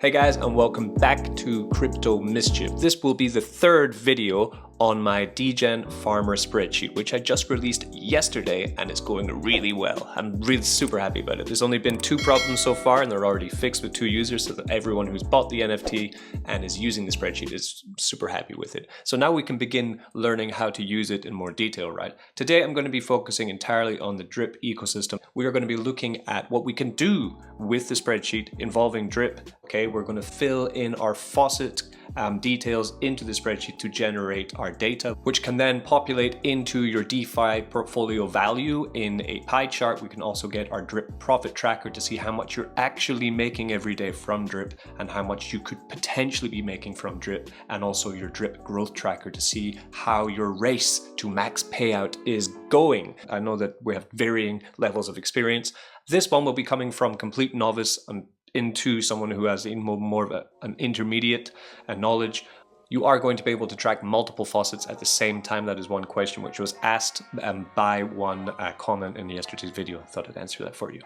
Hey guys, and welcome back to Crypto Mischief. This will be the third video on my degen farmer spreadsheet, which I just released yesterday, and it's going really well. I'm really super happy about it. There's only been 2 problems so far, and they're already fixed with 2 users, so that everyone who's bought the NFT and is using the spreadsheet is super happy with it. So now we can begin learning how to use it in more detail, right? Today I'm going to be focusing entirely on the drip ecosystem. We are going to be looking at what we can do with the spreadsheet involving drip. Okay, we're going to fill in our faucet details into the spreadsheet to generate our data, which can then populate into your DeFi portfolio value in a pie chart. We can also get our drip profit tracker to see how much you're actually making every day from drip and how much you could potentially be making from drip, and also your drip growth tracker to see how your race to max payout is going. I know that we have varying levels of experience. This one will be coming from complete novice into someone who has more of an intermediate knowledge. You are going to be able to track multiple faucets at the same time. That is one question which was asked by one comment in yesterday's video. I thought I'd answer that for you.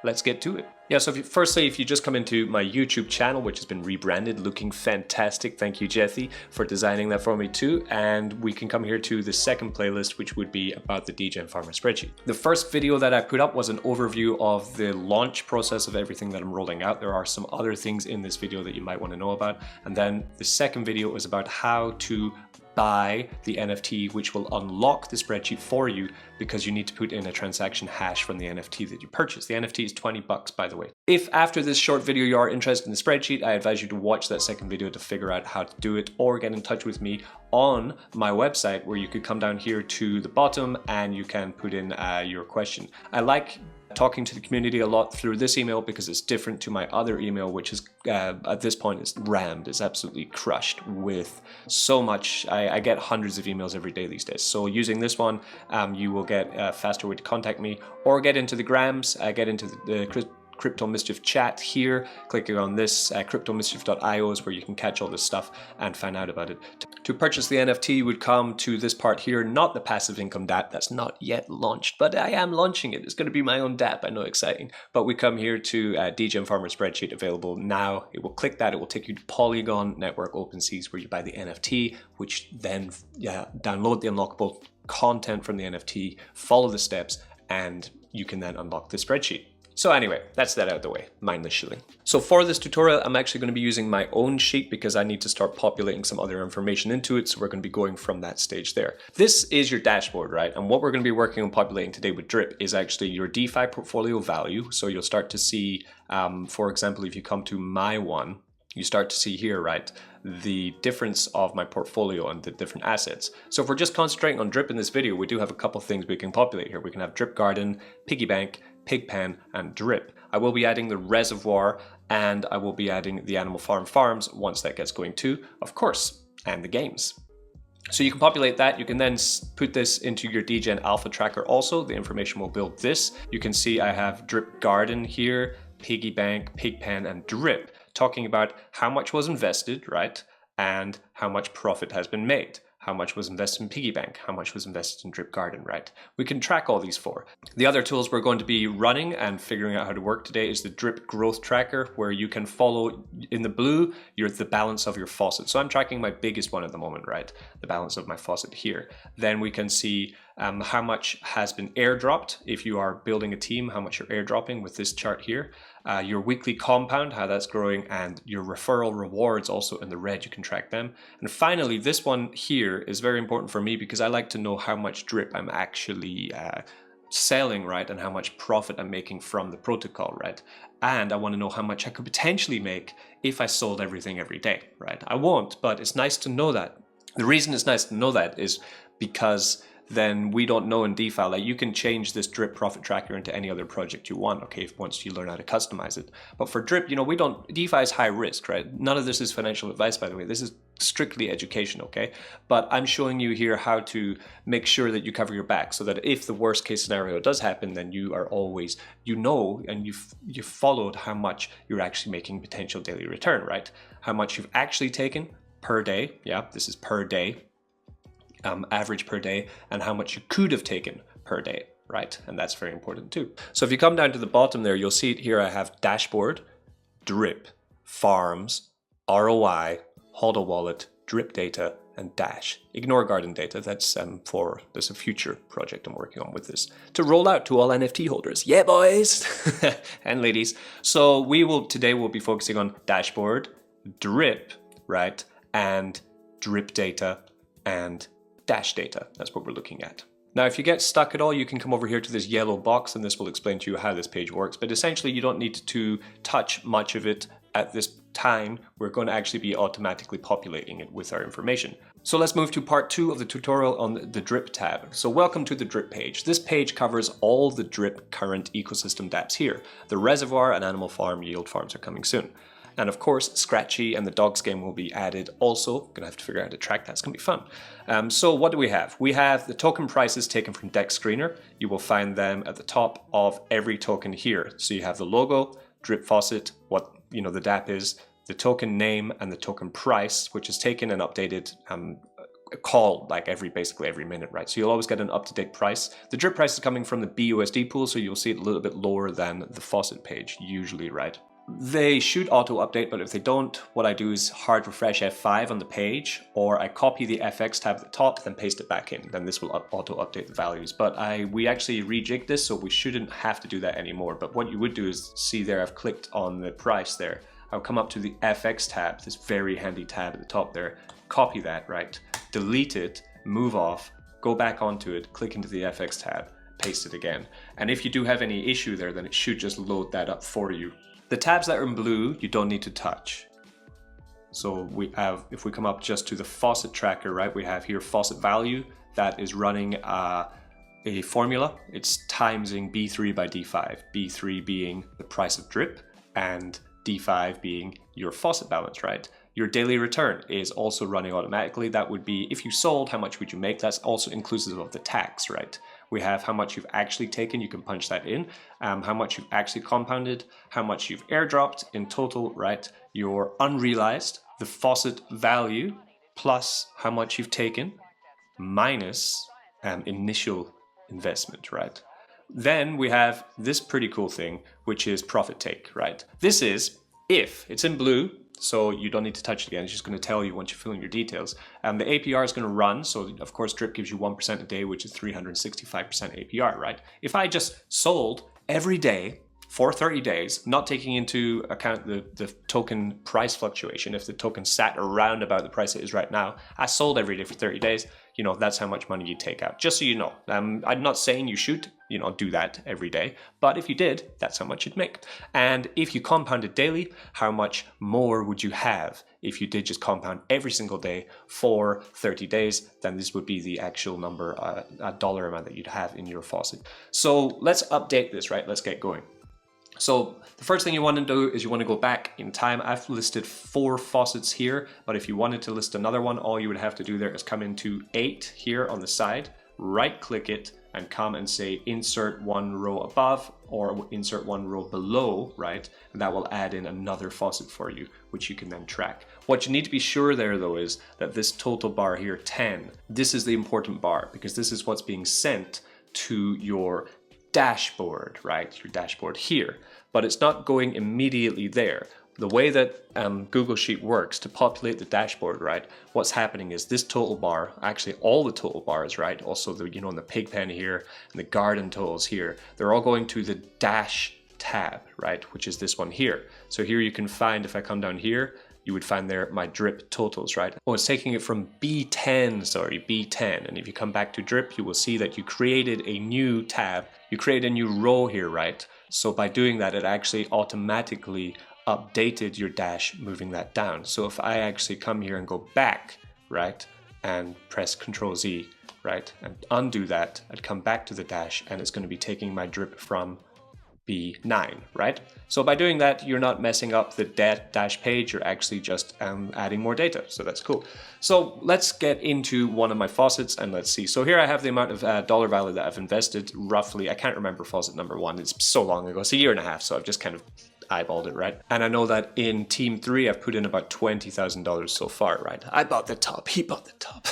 Let's get to it. Yeah, so if you just come into my YouTube channel, which has been rebranded, looking fantastic. Thank you, Jethy, for designing that for me too. And we can come here to the second playlist, which would be about the degen farmer spreadsheet. The first video that I put up was an overview of the launch process of everything that I'm rolling out. There are some other things in this video that you might want to know about. And then the second video was about how to buy the NFT, which will unlock the spreadsheet for you, because you need to put in a transaction hash from the NFT that you purchase. The NFT is 20 bucks, by the way. If after this short video you are interested in the spreadsheet, I advise you to watch that second video to figure out how to do it, or get in touch with me on my website, where you could come down here to the bottom and you can put in your question. I like talking to the community a lot through this email because it's different to my other email, which is at this point is rammed. It's absolutely crushed with so much. I get hundreds of emails every day these days. So using this one, you will get a faster way to contact me, or get into the grams, get into the Crypto Mischief chat here. Clicking on this, cryptomischief.io is where you can catch all this stuff and find out about it. To purchase the NFT, you would come to this part here, not the passive income DApp. That's not yet launched, but I am launching it. It's going to be my own DApp. I know, exciting. But we come here to degen farmer spreadsheet available now. It will click that. It will take you to Polygon Network OpenSeas, where you buy the NFT, which then download the unlockable content from the NFT, follow the steps, and you can then unlock the spreadsheet. So anyway, that's that out of the way, mindless shilling. So for this tutorial, I'm actually going to be using my own sheet because I need to start populating some other information into it. So we're going to be going from that stage there. This is your dashboard, right? And what we're going to be working on populating today with drip is actually your DeFi portfolio value. So you'll start to see, for example, if you come to my one, you start to see here, right, the difference of my portfolio and the different assets. So if we're just concentrating on drip in this video, we do have a couple things we can populate here. We can have drip garden, piggy bank, pig pen, and drip. I will be adding the reservoir, and I will be adding the animal farms once that gets going too, of course, and the games. So you can populate that. You can then put this into your degen alpha tracker also. The information will build this. You can see I have drip garden here, piggy bank, pig pen, and drip, talking about how much was invested, right? And how much profit has been made. How much was invested in piggy bank? How much was invested in drip garden, right? We can track all these 4. The other tools we're going to be running and figuring out how to work today is the drip growth tracker, where you can follow in the blue the balance of your faucet. So I'm tracking my biggest one at the moment, right? The balance of my faucet here. Then we can see how much has been airdropped. If you are building a team, how much you're airdropping with this chart here. Your weekly compound, how that's growing, and your referral rewards also in the red, you can track them. And finally, this one here is very important for me because I like to know how much drip I'm actually selling, right? And how much profit I'm making from the protocol, right? And I want to know how much I could potentially make if I sold everything every day, right? I won't, but it's nice to know that. The reason it's nice to know that is because then we don't know in DeFi, like you can change this drip profit tracker into any other project you want, okay, once you learn how to customize it. But for drip, DeFi is high risk, right? None of this is financial advice, by the way. This is strictly education, okay? But I'm showing you here how to make sure that you cover your back, so that if the worst case scenario does happen, then you are always, and you've followed how much you're actually making potential daily return, right? How much you've actually taken per day. Yeah, this is per day. Average per day, and how much you could have taken per day, right? And that's very important too. So if you come down to the bottom there, you'll see it here. I have dashboard, drip, farms, ROI, hodl wallet, drip data, and dash. Ignore garden data, that's there's a future project I'm working on with this to roll out to all NFT holders. Yeah, boys and ladies. So today we'll be focusing on dashboard, drip, right, and drip data and dash data. That's what we're looking at. Now, if you get stuck at all, you can come over here to this yellow box and this will explain to you how this page works. But essentially, you don't need to touch much of it at this time. We're going to actually be automatically populating it with our information. So let's move to part 2 of the tutorial on the drip tab. So welcome to the drip page. This page covers all the drip current ecosystem dApps here. The reservoir and animal farm yield farms are coming soon. And of course, Scratchy and the dogs game will be added also. Gonna have to figure out how to track that. It's gonna be fun. So what do we have? We have the token prices taken from Deck Screener. You will find them at the top of every token here. So you have the logo, drip faucet, what the dApp is, the token name, and the token price, which is taken and updated called like basically every minute, right? So you'll always get an up-to-date price. The drip price is coming from the BUSD pool, so you'll see it a little bit lower than the faucet page usually, right? They should auto-update, but if they don't, what I do is hard refresh F5 on the page, or I copy the FX tab at the top, then paste it back in. Then this will auto-update the values. But we actually rejigged this, so we shouldn't have to do that anymore. But what you would do is, see there, I've clicked on the price there. I'll come up to the FX tab, this very handy tab at the top there, copy that, right? Delete it, move off, go back onto it, click into the FX tab, paste it again. And if you do have any issue there, then it should just load that up for you. The tabs that are in blue, you don't need to touch. So if we come up just to the faucet tracker, right, we have here faucet value that is running a formula. It's timesing B3 by D5, B3 being the price of drip and D5 being your faucet balance, right? Your daily return is also running automatically. That would be, if you sold, how much would you make? That's also inclusive of the tax, right? We have how much you've actually taken, you can punch that in, how much you've actually compounded, how much you've airdropped in total, right? Your unrealized, the faucet value, plus how much you've taken, minus initial investment, right? Then we have this pretty cool thing, which is profit take, right? This is if it's in blue, so you don't need to touch it again. It's just going to tell you once you fill in your details. The APR is going to run. So of course, drip gives you 1% a day, which is 365% APR, right? If I just sold every day for 30 days, not taking into account the token price fluctuation, if the token sat around about the price it is right now, I sold every day for 30 days, that's how much money you take out. Just so you know, I'm not saying you should, do that every day, but if you did, that's how much you'd make. And if you compounded daily, how much more would you have if you did just compound every single day for 30 days? Then this would be the actual number, a dollar amount that you'd have in your faucet. So let's update this, right? Let's get going. So the first thing you want to do is you want to go back in time. I've listed 4 faucets here, but if you wanted to list another one, all you would have to do there is come into 8 here on the side, right click it and come and say insert 1 row above or insert 1 row below, right? And that will add in another faucet for you, which you can then track. What you need to be sure there though is that this total bar here, 10, this is the important bar because this is what's being sent to your dashboard, right? Your dashboard here, but it's not going immediately there. The way that Google Sheet works to populate the dashboard, right? What's happening is this total bar, actually all the total bars, right? Also the, in the pig pen here and the garden totals here, they're all going to the dash tab, right? Which is this one here. So here you can find, if I come down here, you would find there my drip totals, right? Oh, it's taking it from B10, sorry, B10. And if you come back to drip, you will see that you created a new tab. You create a new row here, right? So by doing that, it actually automatically updated your dash, moving that down. So if I actually come here and go back, right, and press Control Z, right, and undo that, I'd come back to the dash and it's going to be taking my drip from B9, right? So by doing that, you're not messing up the dash page, you're actually just adding more data. So that's cool. So let's get into one of my faucets and let's see. So here I have the amount of dollar value that I've invested roughly. I can't remember faucet number 1. It's so long ago. It's a year and a half. So I've just kind of eyeballed it, right? And I know that in team 3, I've put in about $20,000 so far, right? I bought the top, he bought the top.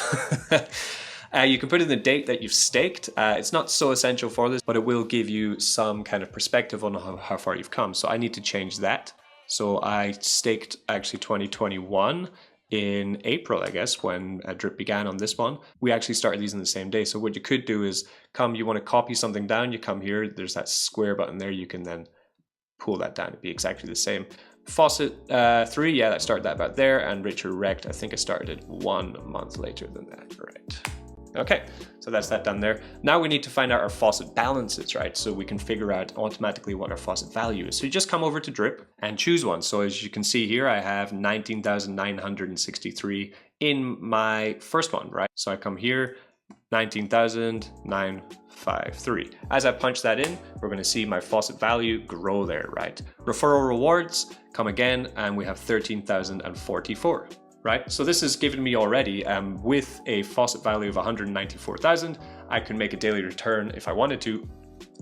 You can put in the date that you've staked. It's not so essential for this, but it will give you some kind of perspective on how far you've come. So I need to change that So I staked actually 2021 in April, I guess, when drip began on this one. We actually started these on the same day. So what you could do is you want to copy something down, you come here, there's that square button there, you can then pull that down to be exactly the same. Faucet 3, yeah, I started that about there, and Richard REKT, I think I started it 1 month later than that, right? Okay, so that's that done there. Now we need to find out our faucet balances, right? So we can figure out automatically what our faucet value is. So you just come over to drip and choose one. So as you can see here, I have 19,963 in my first one, right? So I come here, 19,953. As I punch that in, we're going to see my faucet value grow there, right? Referral rewards come again, and we have 13,044. Right, so this is given me already with a faucet value of 194,000. I can make a daily return if I wanted to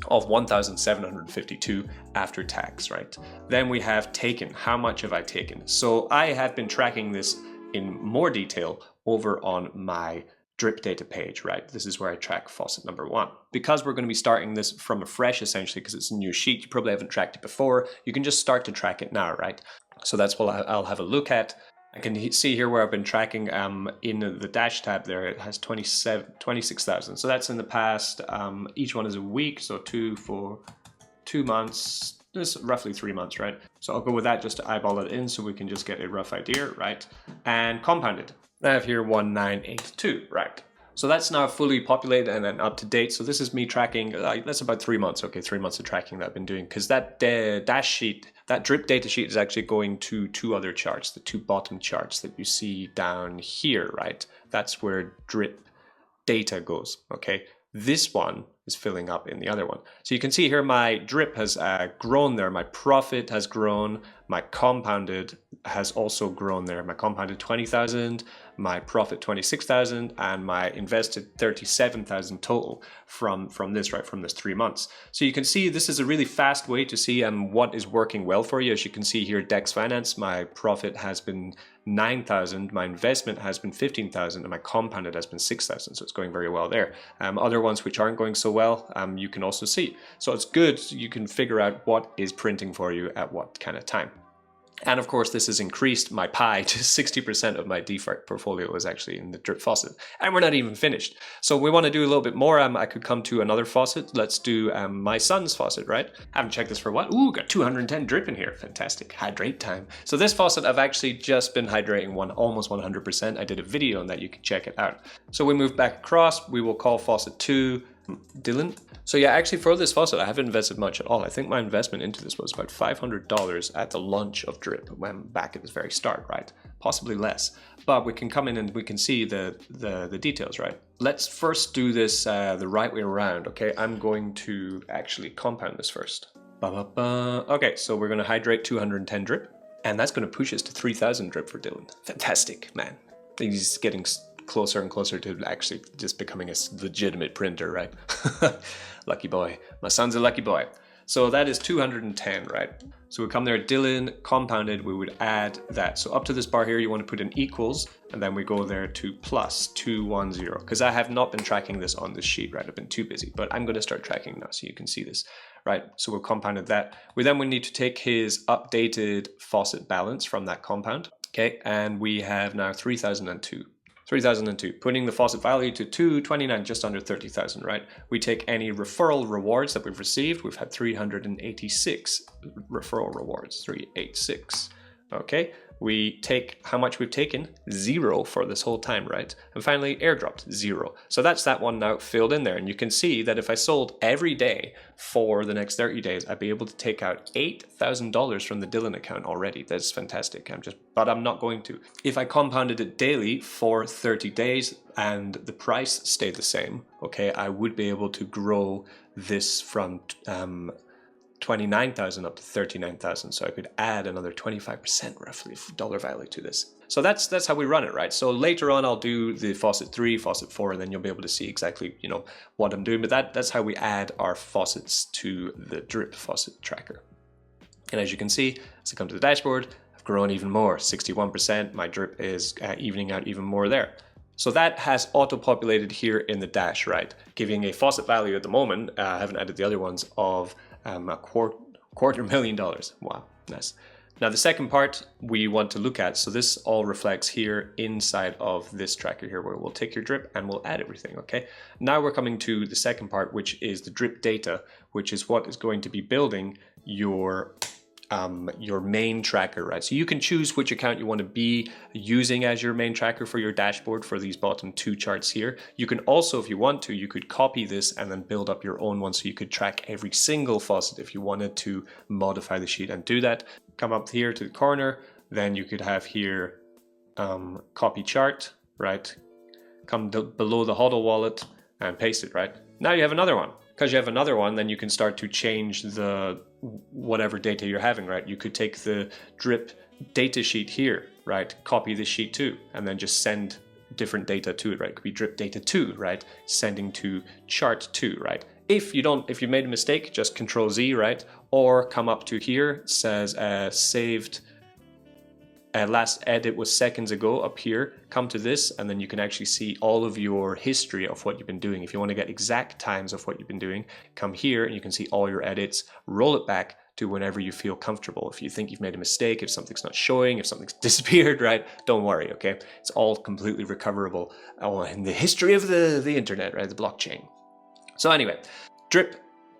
of 1,752 after tax, right? Then we have taken. How much have I taken? So I have been tracking this in more detail over on my drip data page, right? This is where I track faucet number 1. Because we're going to be starting this from afresh essentially, because it's a new sheet, you probably haven't tracked it before, you can just start to track it now, right? So that's what I'll have a look at. I can see here where I've been tracking in the dash tab there, it has 26,000. So that's in the past. Each one is a week, so 2 for 2 months. This is roughly 3 months, right? So I'll go with that just to eyeball it in so we can just get a rough idea, right? And compounded. I have here 1982, right? So that's now fully populated and then up to date. So this is me tracking, that's about 3 months. Okay, 3 months of tracking that I've been doing, because that dash sheet, that drip data sheet is actually going to 2 other charts, the 2 bottom charts that you see down here, right? That's where drip data goes, okay? This one is filling up in the other one. So you can see here my drip has grown there, my profit has grown, my compounded has also grown there. My compounded 20,000, my profit 26,000, and my invested 37,000 total from this, right, from this 3 months. So you can see this is a really fast way to see what is working well for you. As you can see here, Dex Finance, my profit has been 9,000, my investment has been 15,000, and my compounded has been 6,000. So it's going very well there. Other ones which aren't going so well, you can also see. So it's good, you can figure out what is printing for you at what kind of time. And of course, this has increased my pie to 60% of my default portfolio is actually in the drip faucet. And we're not even finished. So we want to do a little bit more. I could come to another faucet. Let's do my son's faucet, right? Haven't checked this for a while. Ooh, got 210 drip in here. Fantastic. Hydrate time. So this faucet, I've actually just been hydrating almost 100%. I did a video on that. You can check it out. So we move back across. We will call faucet 2 Dylan. So yeah, actually for this faucet, I haven't invested much at all. I think my investment into this was about $500 at the launch of drip, when back at the very start, right? Possibly less, but we can come in and we can see the details, right? Let's first do this the right way around, okay? I'm going to actually compound this first. Okay, so we're going to hydrate 210 drip, and that's going to push us to 3,000 drip for Dylan. Fantastic, man. He's getting closer and closer to actually just becoming a legitimate printer, right? Lucky boy. My son's a lucky boy. So that is 210, right? So we come there, Dylan, compounded, we would add that. So up to this bar here, you want to put in equals, and then we go there to plus 210, because I have not been tracking this on this sheet, right? I've been too busy, but I'm going to start tracking now so you can see this, right? So we've compounded that. We need to take his updated faucet balance from that compound, okay? And we have now 3,002. 3,002, putting the faucet value to 229, just under 30,000, right? We take any referral rewards that we've received. We've had 386 referral rewards, 386. Okay, we take how much we've taken, 0 for this whole time, right? And finally, airdropped, 0. So that's that one now filled in there. And you can see that if I sold every day for the next 30 days, I'd be able to take out $8,000 from the Dylan account already. That's fantastic. But I'm not going to. If I compounded it daily for 30 days and the price stayed the same, okay, I would be able to grow this from 29,000 up to 39,000. So I could add another 25% roughly of dollar value to this. So that's how we run it, right? So later on, I'll do the faucet 3, faucet 4, and then you'll be able to see exactly, what I'm doing. But that's how we add our faucets to the drip faucet tracker. And as you can see, as I come to the dashboard, I've grown even more, 61%. My drip is evening out even more there. So that has auto-populated here in the dash, right? Giving a faucet value at the moment, I haven't added the other ones, of $250,000. Wow, nice. Now the second part we want to look at, so this all reflects here inside of this tracker here, where we'll take your drip and we'll add everything, okay? Now we're coming to the second part, which is the drip data, which is what is going to be building your main tracker, right? So you can choose which account you want to be using as your main tracker for your dashboard for these bottom two charts here. You can also, if you want to, you could copy this and then build up your own one, so you could track every single faucet if you wanted to modify the sheet and do that. Come up here to the corner, then you could have here copy chart, right? Come below the HODL wallet and paste it, right? Now you have another one. Because you have another one, then you can start to change the whatever data you're having, right? You could take the drip data sheet here, right? Copy this sheet too, and then just send different data to it, right? It could be drip data 2, right? Sending to chart 2, right? If you made a mistake, just Control Z, right? Or come up to here, it says saved. Last edit was seconds ago up here. Come to this and then you can actually see all of your history of what you've been doing. If you want to get exact times of what you've been doing, come here and you can see all your edits. Roll it back to whenever you feel comfortable. If you think you've made a mistake, if something's not showing, if something's disappeared, right? Don't worry, okay? It's all completely recoverable in the history of the internet, right? The blockchain. So anyway, drip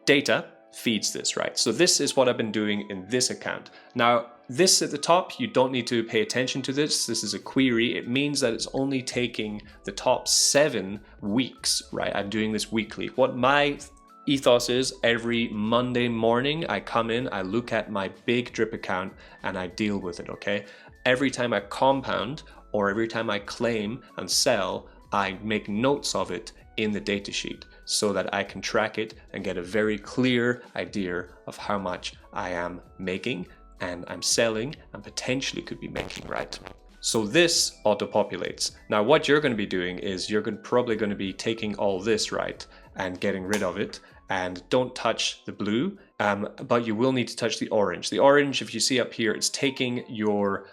data feeds this, right? So this is what I've been doing in this account. Now, this at the top, you don't need to pay attention to this. This is a query. It means that it's only taking the top 7 weeks, right? I'm doing this weekly. What my ethos is, every Monday morning, I come in, I look at my big drip account and I deal with it, okay? Every time I compound or every time I claim and sell, I make notes of it in the datasheet so that I can track it and get a very clear idea of how much I am making and I'm selling and potentially could be making, right? So this auto-populates. Now what you're going to be doing is you're probably going to be taking all this, right, and getting rid of it, and don't touch the blue, but you will need to touch the orange. The orange, if you see up here, it's taking your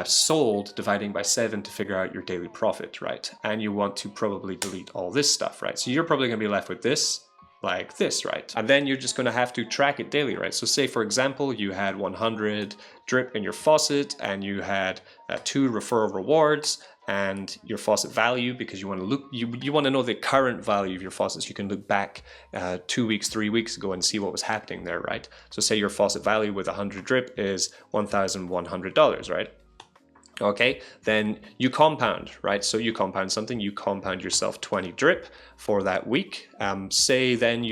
sold dividing by 7 to figure out your daily profit, right? And you want to probably delete all this stuff, right? So you're probably going to be left with this, like this, right? And then you're just going to have to track it daily, right? So say, for example, you had 100 drip in your faucet and you had 2 referral rewards and your faucet value, because you want to look, you want to know the current value of your faucets. You can look back 2 weeks, 3 weeks ago and see what was happening there, right? So say your faucet value with 100 drip is $1,100, right? Okay, then you compound, right? So you compound something, you compound yourself 20 drip for that week. Say then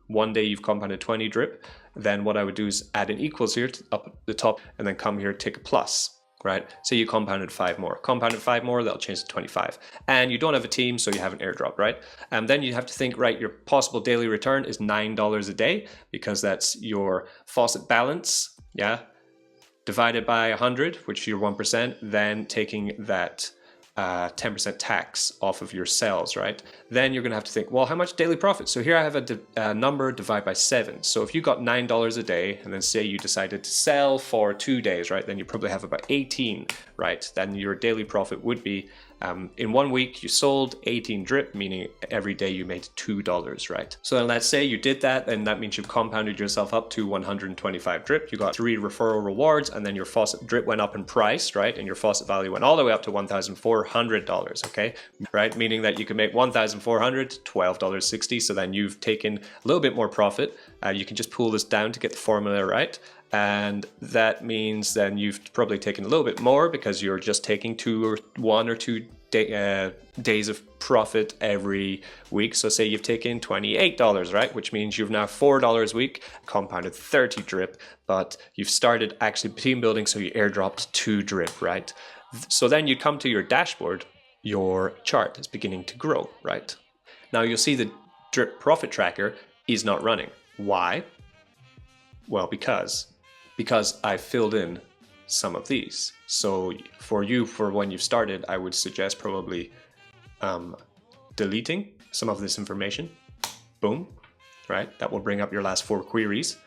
one day you've compounded 20 drip, then what I would do is add an equals here up at the top and then come here, take a plus, right? So you compounded 5 more. Compounded 5 more, that'll change to 25. And you don't have a team, so you have an airdrop, right? And then you have to think, right, your possible daily return is $9 a day because that's your faucet balance, yeah? Divided by 100, which is your 1%, then taking that 10% tax off of your sales, right? Then you're going to have to think, well, how much daily profit? So here I have a number divided by 7. So if you got $9 a day, and then say you decided to sell for 2 days, right? Then you probably have about 18, right? Then your daily profit would be, in 1 week, you sold 18 drip, meaning every day you made $2, right? So then let's say you did that, and that means you've compounded yourself up to 125 drip. You got 3 referral rewards, and then your faucet drip went up in price, right? And your faucet value went all the way up to $1,400, okay? Right? Meaning that you can make $1,400, $12.60. So then you've taken a little bit more profit. You can just pull this down to get the formula right. And that means then you've probably taken a little bit more because you're just taking 1 or 2 days of profit every week. So say you've taken $28, right? Which means you've now $4 a week, compounded 30 drip, but you've started actually team building, so you airdropped 2 drip, right? So then you come to your dashboard, your chart is beginning to grow, right? Now you'll see the drip profit tracker is not running. Why? Well, because I filled in some of these. So for when you've started, I would suggest probably deleting some of this information. Boom, right? That will bring up your last 4 queries.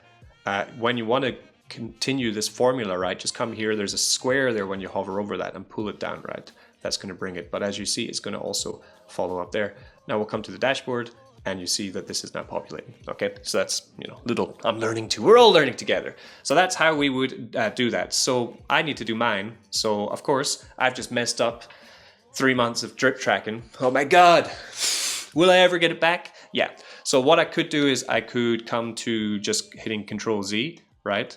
When you want to continue this formula, right, just come here. There's a square there when you hover over that and pull it down, right? That's going to bring it. But as you see, it's going to also follow up there. Now we'll come to the dashboard and you see that this is now populating. Okay, so that's, you know, little, I'm learning too, we're all learning together. So that's how we would do that. So I need to do mine. So of course, I've just messed up 3 months of drip tracking. Oh my God, will I ever get it back? Yeah, so what I could do is I could come to just hitting Control Z, right?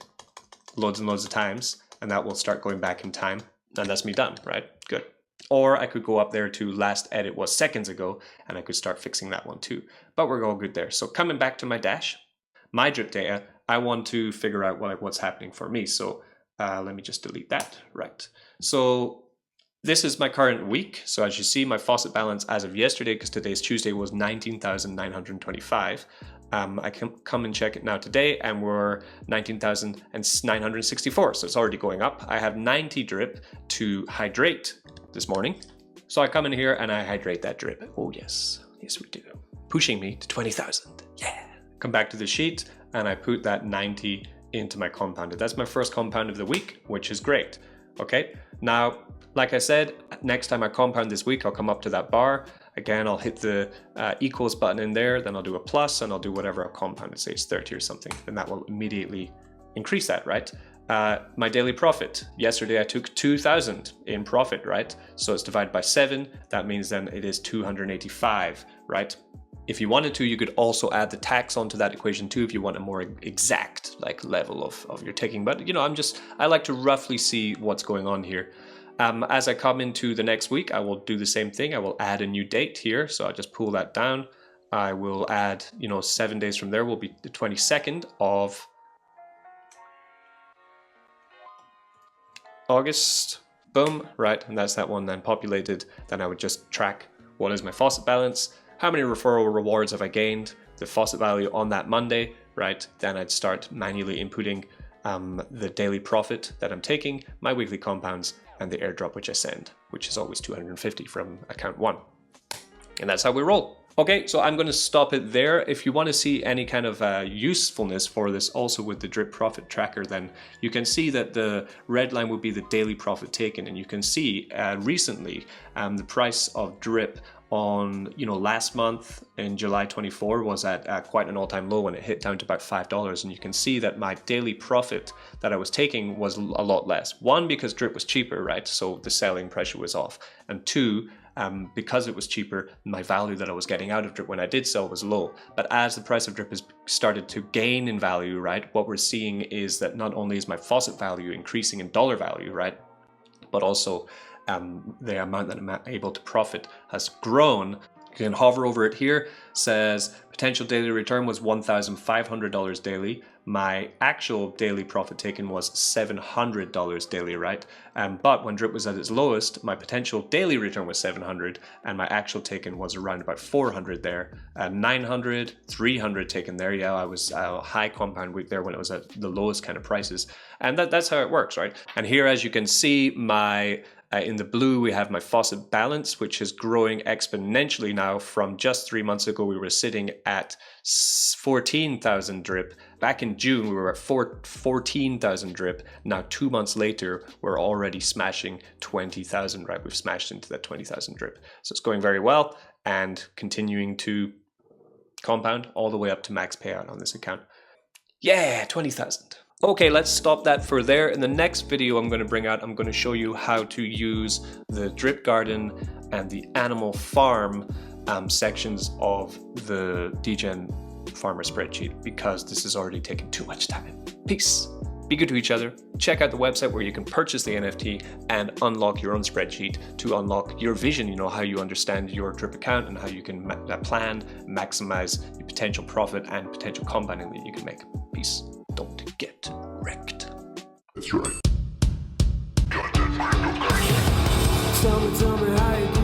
Loads and loads of times, and that will start going back in time. And that's me done, right? Good. Or I could go up there to last edit was seconds ago, and I could start fixing that one too. But we're all good there. So coming back to my dash, my drip data, I want to figure out what's happening for me. So let me just delete that, right? So this is my current week. So as you see, my faucet balance as of yesterday, because today's Tuesday, was 19,925. I can come and check it now today, and we're 19,964. So it's already going up. I have 90 drip to hydrate this morning. So I come in here and I hydrate that drip. Oh yes, yes we do. Pushing me to 20,000, yeah. Come back to the sheet and I put that 90 into my compounded. That's my first compound of the week, which is great. Okay, now, like I said, next time I compound this week, I'll come up to that bar. Again, I'll hit the equals button in there, then I'll do a plus and I'll do whatever I'll compound it, say it's 30 or something, and that will immediately increase that, right? My daily profit. Yesterday I took 2,000 in profit, right? So it's divided by 7. That means then it is 285, right? If you wanted to, you could also add the tax onto that equation too, if you want a more exact like level of your taking. But you know, I like to roughly see what's going on here. As I come into the next week, I will do the same thing. I will add a new date here. So I'll just pull that down. I will add, you know, 7 days from there will be the 22nd of August, boom, right, and that's that one then populated. Then I would just track what is my faucet balance, how many referral rewards have I gained, the faucet value on that Monday, right? Then I'd start manually inputting the daily profit that I'm taking, my weekly compounds, and the airdrop which I send, which is always 250 from account 1. And that's how we roll. Okay, so I'm going to stop it there. If you want to see any kind of usefulness for this also with the drip profit tracker, then you can see that the red line would be the daily profit taken. And you can see recently the price of drip on, you know, last month in July 24 was at quite an all-time low when it hit down to about $5. And you can see that my daily profit that I was taking was a lot less. One, because drip was cheaper, right? So the selling pressure was off. And two, because it was cheaper, my value that I was getting out of drip when I did sell was low. But as the price of drip has started to gain in value, right, what we're seeing is that not only is my faucet value increasing in dollar value, right, but also the amount that I'm able to profit has grown. You can hover over it here, says potential daily return was $1,500 daily. My actual daily profit taken was $700 daily, right? But when drip was at its lowest, my potential daily return was 700 and my actual taken was around about 400 there. 900, 300 taken there. Yeah, I was a high compound week there when it was at the lowest kind of prices. And that's how it works, right? And here, as you can see, my in the blue, we have my faucet balance, which is growing exponentially now. From just 3 months ago, we were sitting at 14,000 drip. Back in June, we were at 14,000 drip. Now, 2 months later, we're already smashing 20,000, right? We've smashed into that 20,000 drip. So it's going very well and continuing to compound all the way up to max payout on this account. Yeah, 20,000. Okay, let's stop that for there. In the next video I'm going to bring out, I'm going to show you how to use the drip garden and the animal farm sections of the DGen farmer spreadsheet, because this has already taken too much time. Peace. Be good to each other. Check out the website where you can purchase the NFT and unlock your own spreadsheet to unlock your vision, you know, how you understand your drip account and how you can plan, maximize your potential profit and potential compounding that you can make. Peace. Don't get wrecked. That's right. Tell me how you